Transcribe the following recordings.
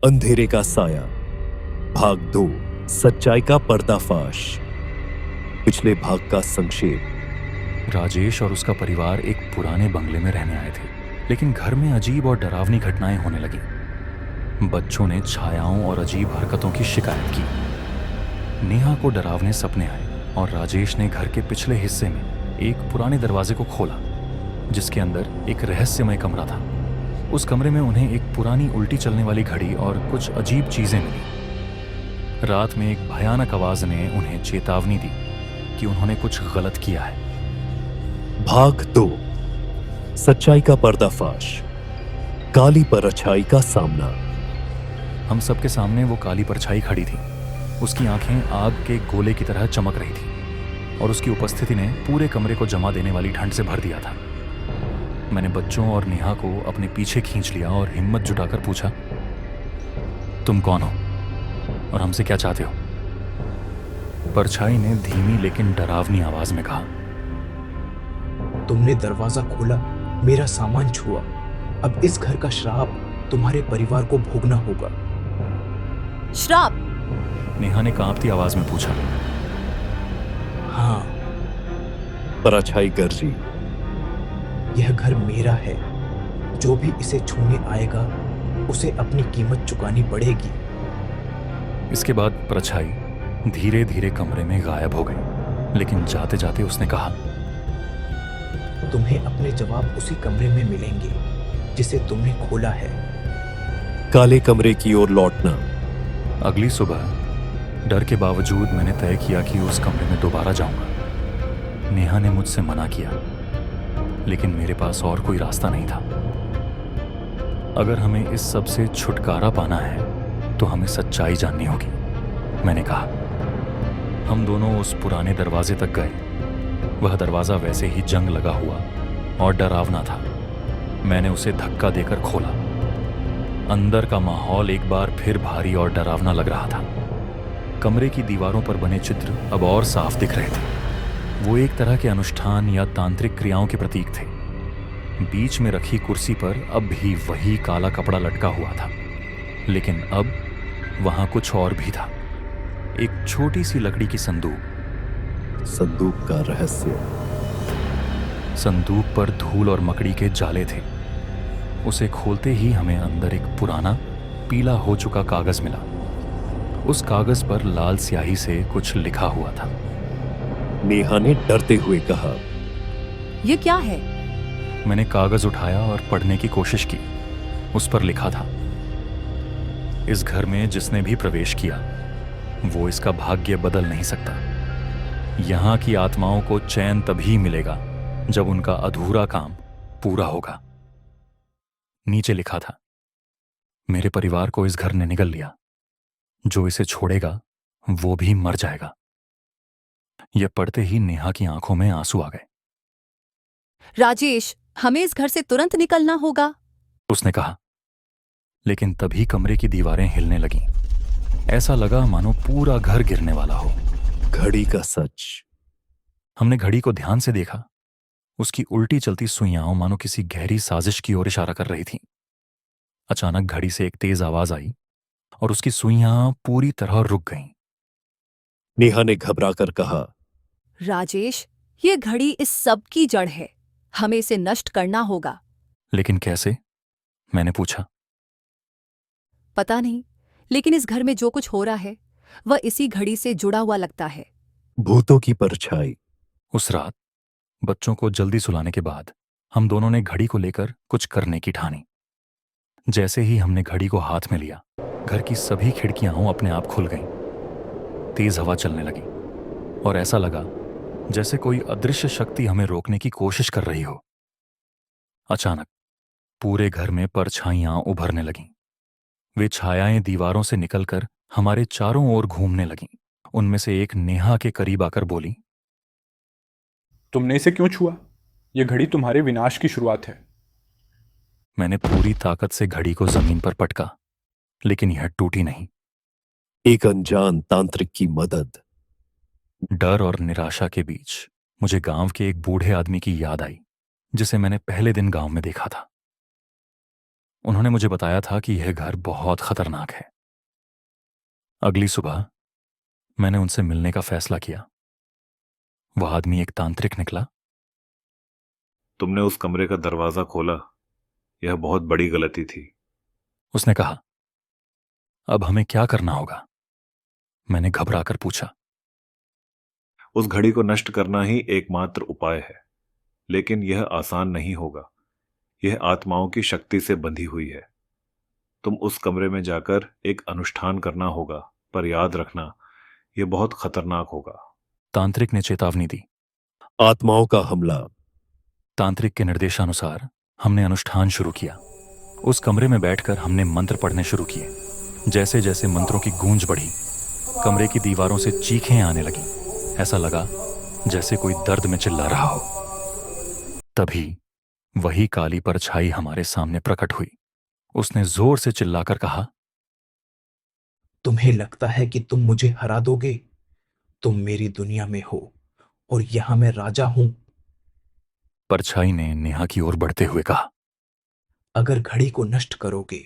अंधेरे का साया, भाग 2, सच्चाई का पर्दाफाश। पिछले भाग का संक्षेप। राजेश और उसका परिवार एक पुराने बंगले में रहने आए थे, लेकिन घर में अजीब और डरावनी घटनाएं होने लगीं। बच्चों ने छायाओं और अजीब हरकतों की शिकायत की। नेहा को डरावने सपने आए और राजेश ने घर के पिछले हिस्से में एक पुराने दरवाजे को खोला, जिसके अंदर एक रहस्यमय कमरा था। उस कमरे में उन्हें एक पुरानी उल्टी चलने वाली घड़ी और कुछ अजीब चीजें मिली। रात में एक भयानक आवाज ने उन्हें चेतावनी दी कि उन्होंने कुछ गलत किया है। भाग 2, सच्चाई का पर्दाफाश। काली परछाई का सामना। हम सबके सामने वो काली परछाई खड़ी थी। उसकी आंखें आग के गोले की तरह चमक रही थी और उसकी उपस्थिति ने पूरे कमरे को जमा देने वाली ठंड से भर दिया था। मैंने बच्चों और नेहा को अपने पीछे खींच लिया और हिम्मत जुटाकर पूछा, तुम कौन हो और हमसे क्या चाहते हो? परछाई ने धीमी लेकिन डरावनी आवाज में कहा, तुमने दरवाजा खोला, मेरा सामान छुआ। अब इस घर का श्राप तुम्हारे परिवार को भोगना होगा। श्राप? नेहा ने कांपती आवाज में पूछा। हाँ, परछाई गरजी। यह घर मेरा है। जो भी इसे छूने आएगा उसे अपनी कीमत चुकानी पड़ेगी। इसके बाद परछाई धीरे धीरे कमरे में गायब हो गई, लेकिन जाते जाते उसने कहा, तुम्हें अपने जवाब उसी कमरे में मिलेंगे जिसे तुमने खोला है। काले कमरे की ओर लौटना। अगली सुबह डर के बावजूद मैंने तय किया कि उस कमरे में दोबारा जाऊंगा। नेहा ने मुझसे मना किया, लेकिन मेरे पास और कोई रास्ता नहीं था। अगर हमें इस सब से छुटकारा पाना है तो हमें सच्चाई जाननी होगी, मैंने कहा। हम दोनों उस पुराने दरवाजे तक गए। वह दरवाजा वैसे ही जंग लगा हुआ और डरावना था। मैंने उसे धक्का देकर खोला। अंदर का माहौल एक बार फिर भारी और डरावना लग रहा था। कमरे की दीवारों पर बने चित्र अब और साफ दिख रहे थे। वो एक तरह के अनुष्ठान या तांत्रिक क्रियाओं के प्रतीक थे। बीच में रखी कुर्सी पर अब भी वही काला कपड़ा लटका हुआ था, लेकिन अब वहां कुछ और भी था। एक छोटी सी लकड़ी की संदूक। संदूक का रहस्य। संदूक पर धूल और मकड़ी के जाले थे। उसे खोलते ही हमें अंदर एक पुराना पीला हो चुका कागज मिला। उस कागज पर लाल स्याही से कुछ लिखा हुआ था। नेहा ने डरते हुए कहा, ये क्या है? मैंने कागज उठाया और पढ़ने की कोशिश की। उस पर लिखा था, इस घर में जिसने भी प्रवेश किया वो इसका भाग्य बदल नहीं सकता। यहां की आत्माओं को चैन तभी मिलेगा जब उनका अधूरा काम पूरा होगा। नीचे लिखा था, मेरे परिवार को इस घर ने निगल लिया। जो इसे छोड़ेगा वो भी मर जाएगा। यह पढ़ते ही नेहा की आंखों में आंसू आ गए। राजेश, हमें इस घर से तुरंत निकलना होगा, उसने कहा। लेकिन तभी कमरे की दीवारें हिलने लगीं। ऐसा लगा मानो पूरा घर गिरने वाला हो। घड़ी का सच। हमने घड़ी को ध्यान से देखा। उसकी उल्टी चलती सुइयां मानो किसी गहरी साजिश की ओर इशारा कर रही थीं। अचानक घड़ी से एक तेज आवाज आई और उसकी सुइयां पूरी तरह रुक गईं। नेहा ने घबराकर कहा, राजेश, ये घड़ी इस सब की जड़ है। हमें इसे नष्ट करना होगा। लेकिन कैसे? मैंने पूछा। पता नहीं, लेकिन इस घर में जो कुछ हो रहा है वह इसी घड़ी से जुड़ा हुआ लगता है। भूतों की परछाई। उस रात बच्चों को जल्दी सुलाने के बाद हम दोनों ने घड़ी को लेकर कुछ करने की ठानी। जैसे ही हमने घड़ी को हाथ में लिया, घर की सभी खिड़कियां अपने आप खुल गईं। तेज हवा चलने लगी और ऐसा लगा जैसे कोई अदृश्य शक्ति हमें रोकने की कोशिश कर रही हो। अचानक पूरे घर में परछाइयां उभरने लगीं। वे छायाएं दीवारों से निकलकर हमारे चारों ओर घूमने लगीं। उनमें से एक नेहा के करीब आकर बोली, तुमने इसे क्यों छुआ? यह घड़ी तुम्हारे विनाश की शुरुआत है। मैंने पूरी ताकत से घड़ी को जमीन पर पटका, लेकिन यह टूटी नहीं। एक अनजान तांत्रिक की मदद। डर और निराशा के बीच मुझे गांव के एक बूढ़े आदमी की याद आई, जिसे मैंने पहले दिन गांव में देखा था। उन्होंने मुझे बताया था कि यह घर बहुत खतरनाक है। अगली सुबह मैंने उनसे मिलने का फैसला किया। वह आदमी एक तांत्रिक निकला। तुमने उस कमरे का दरवाजा खोला, यह बहुत बड़ी गलती थी। उसने कहा, अब हमें क्या करना होगा? मैंने घबराकर पूछा। उस घड़ी को नष्ट करना ही एकमात्र उपाय है, लेकिन यह आसान नहीं होगा। यह आत्माओं की शक्ति से बंधी हुई है। तुम उस कमरे में जाकर एक अनुष्ठान करना होगा, पर याद रखना यह बहुत खतरनाक होगा। तांत्रिक ने चेतावनी दी। आत्माओं का हमला। तांत्रिक के निर्देशानुसार हमने अनुष्ठान शुरू किया। उस कमरे में बैठकर हमने मंत्र पढ़ने शुरू किए। जैसे जैसे मंत्रों की गूंज बढ़ी, कमरे की दीवारों से चीखें आने लगी। ऐसा लगा जैसे कोई दर्द में चिल्ला रहा हो। तभी वही काली परछाई हमारे सामने प्रकट हुई। उसने जोर से चिल्लाकर कहा, तुम्हें लगता है कि तुम मुझे हरा दोगे? तुम मेरी दुनिया में हो और यहां मैं राजा हूं। परछाई ने नेहा की ओर बढ़ते हुए कहा, अगर घड़ी को नष्ट करोगे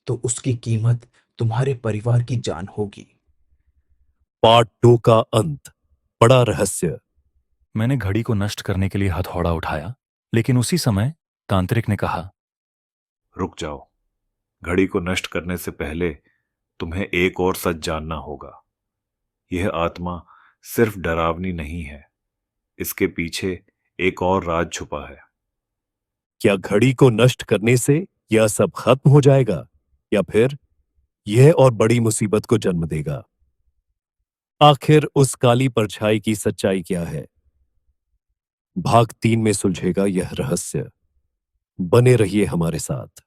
तो उसकी कीमत तुम्हारे परिवार की जान होगी। पार्ट 2 का अंत। बड़ा रहस्य। मैंने घड़ी को नष्ट करने के लिए हथौड़ा उठाया, लेकिन उसी समय तांत्रिक ने कहा, रुक जाओ। घड़ी को नष्ट करने से पहले तुम्हें एक और सच जानना होगा। यह आत्मा सिर्फ डरावनी नहीं है, इसके पीछे एक और राज छुपा है। क्या घड़ी को नष्ट करने से यह सब खत्म हो जाएगा, या फिर यह और बड़ी मुसीबत को जन्म देगा? आखिर उस काली परछाई की सच्चाई क्या है? भाग 3 में सुलझेगा यह रहस्य। बने रहिए हमारे साथ।